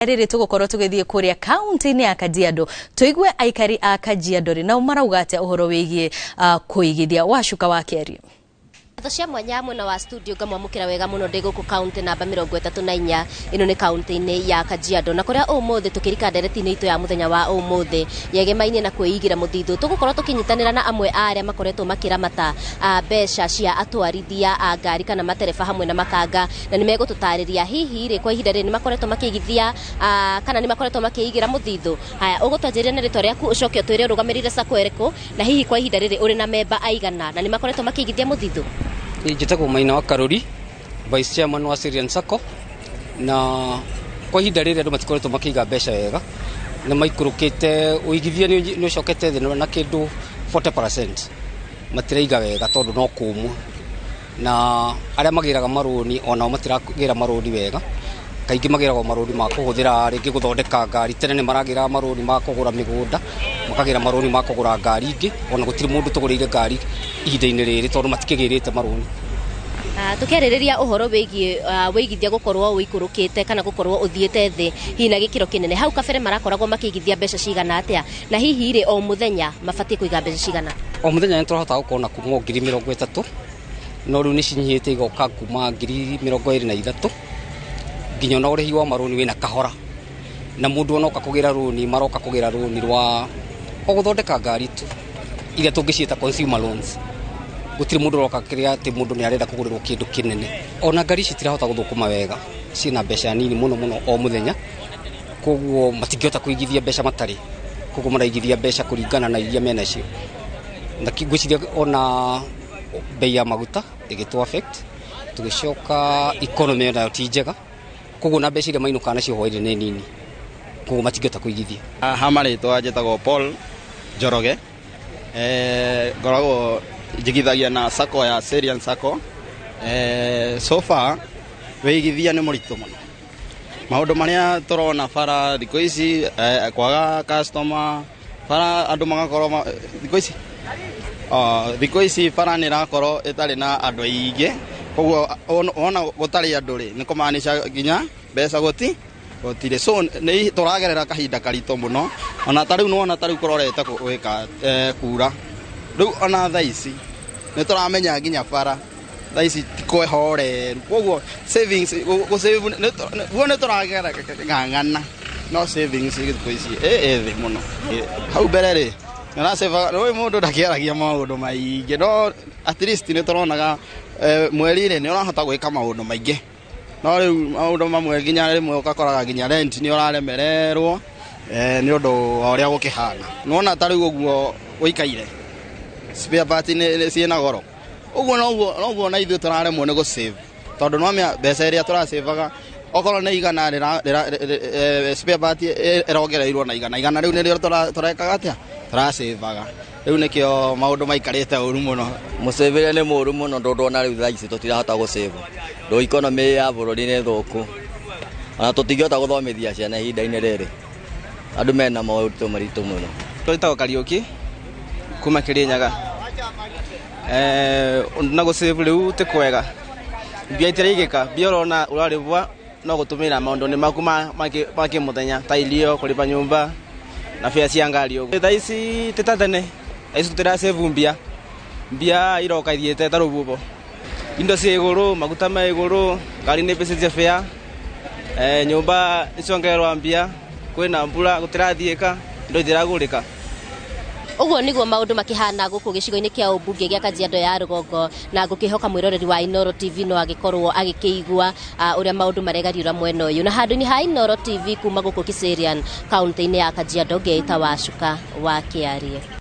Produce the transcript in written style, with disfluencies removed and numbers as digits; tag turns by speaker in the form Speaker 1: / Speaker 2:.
Speaker 1: Riri tugukorwo tugithie kuria kaunti-ini ya Kajiado tuigue aikari a Kajiado na marauga atia uhoro wigie kuigithia wacuka wa Keri.
Speaker 2: Cia mwanya mwena wa studio ngamwamukira wega muno ndi guku county namba 34 ino ni county-ini ya Kajiado na kuria umuthi tukirika ndereti-ini itu ya muthenya wa umuthi yegemaine na kwiigira muthithu tugukorwo tukinyitanira na amwe aria makoretwo makiramata mbeca cia atwarithia a ngari kana matereba hamwe na makanga na nimegututariria hihi ri kwa ihinda ri ni makoretwo makigithia kana ni makoretwo makiigira muthithu. Haya ugutwanjiria na ritwa riaku ucoke twire rugamirire sako ereko na hihi kwa ihinda riri uri na memba aigana na ni makoretwo makigithia muthithu.
Speaker 3: Njitagwo Maina wa Karuri, Vice Chairman wa Syrian Sacco, na kwa ihinda rĩrĩ andũ matikoretwo makĩiga mbeca wega na maikurukite uigithia ni ucokete thĩ na kĩndũ 40% matiraiga wega tondũ no kũmũ na arĩa magĩraga marũni onao matiragĩra marũni wega kaingĩ magĩragwo marũni ma kũhũthĩra rĩngĩ gũthondeka ngari tene nĩ maragĩra marũni ma kũgũra mĩgũnda makagĩra marũni ma kũgũra ngari ingĩ ona gũtirĩ mũndũ tũgũrĩire ngari ihinda-inĩ rĩrĩ tondũ matikĩgĩrĩte marũni.
Speaker 2: Tukĩarĩrĩria ũhoro wĩgiĩ wĩigithia gũkorwo wĩikũrũkĩte kana gũkorwo ũthiĩte thĩ hihi na gĩkĩro kĩnene hau kabere marakoragwo makĩigithia mbeca cigana atĩa na hihi rĩ o mũthenya mabatie kũiga mbeca cigana?
Speaker 3: O mũthenya nĩ tũrahota gũkorwo na kuma 30,000 no rĩu nĩ cinyihĩte igoka kuma 23,000 nginya ona ũrĩhi wa marũni wĩna kahora na mũndũ onoka kũgĩra rũni maroka kũgĩra rũni rwa o gũthondeka ngari tu iria tũngĩciĩta consumer loans. Gũtirĩ mũndũ roka kĩrĩa atĩ mũndũ nĩ arenda kũgũrĩrwo kĩndũ kĩnene ona ngari citirahota gũthũkũma wega ciĩna mbeca nini mũno o mũthenya koguo matingĩhota kũigithia mbeca matarĩ koguo maraigithia mbeca kũringana na iria mena cio na ngwĩciria ona bei ya maguta ĩgĩtũ affect tũgĩcoka economy nayo ti njega koguo na mbeca iria mainũkaga nacio hwaĩ-inĩ nĩ nini koguo matingĩhota kũigithia.
Speaker 4: Marĩtwa njĩtagwo Paul Njoroge ngoragwo njigithagia na sacco ya Syrian Sacco. So far wĩigithia nĩ mũritũ mũno maũndũ marĩa tũrona bara thikũ ici kwaga customer bara andũ magakorwo thikũ ici bara nĩ ĩrakorwo ĩtarĩ na andũ aingĩ koguo ona gũtarĩ andũ rĩ nĩ kũmaanisha nginya mbeca gũtirĩ so nĩ tũragerera kahinda karitũ mũno ona tarĩu nĩwona tarĩu kũrorete gwĩka kura rĩu ona thaa ici nĩ tũramenya nginya bara thaa ici tikwehoreru koguo savings gũsave guo nĩ tũragera ng'ang'ana no savings thikũ ici thĩ mũno hau mbere rĩ nĩrasave rĩu mũndũ ndakĩaragia maũndũ maingĩ no at least nĩ tũronaga mweri rĩ nĩ ũrahota gwĩka maũndũ maingĩ no rĩu maũndũ mamwe nginya rĩmwe ũgakoraga nginya rent nĩ ũraremererwo nĩ ũndũ wa ũrĩa gũkĩhana nĩwona tarĩu ũguo ũikaire spare part nĩ ciĩna goro ũguo noguo na ithuĩ tũraremwo nĩ gũsave tondũ nĩwamenya mbeca ĩrĩa tũrasavaga okorwo nĩ igana spare part ĩrongereirwo na igana rĩu nĩrĩo tũrekaga atĩa tũrasavaga rĩu nĩkĩo maũndũ maikarĩte ũru mũno.
Speaker 5: Mũcĩvĩre nĩ mũru mũno tondũ ona rĩu thaa ici tũtirahota gũsave tondũ economy ya bũrũri nĩ thũku ona tũtingĩhota gũthomithia ciana ihinda-inĩ rĩrĩ andũ mena maũritũ maritũ mũno.
Speaker 6: Twĩtagwo Kariũki kuma Kĩrĩnyaga na gũsave rĩu ti kwega mbia itiraigĩka mbia ũrona ũrarĩbwa no gũtũmĩra maũndũ-inĩ maku ma kĩmũthenya ta irio kũrĩha nyũmba na fare cia ngari ũguo. Thaa ici ti ta tene thaa ici tũtirasave mbia iroka ithiĩte ta rũbubo indo cia igũrũ maguta ma igũrũ ngari nĩ ĩmbĩcĩtie fare nyũmba nĩciongererwa mbia kwĩna mbura gũtirathiĩka indo itiragũrĩka.
Speaker 2: Ũguo nĩguo maũndũ makĩhana gũkũ gĩcigo-inĩ kĩa ũmbunge gĩa Kajiado ya rũgongo na ngũkĩhoka mwĩroreri wa Inooro TV no agĩkorwo agĩkĩigua ũrĩa maũndũ maregariũra mwena ũyũ na handũ-inĩ ha Inooro TV kuma gũkũ Kiserian kaunti-inĩ ya Kajiado ngeita Wacuka wa Kĩarie.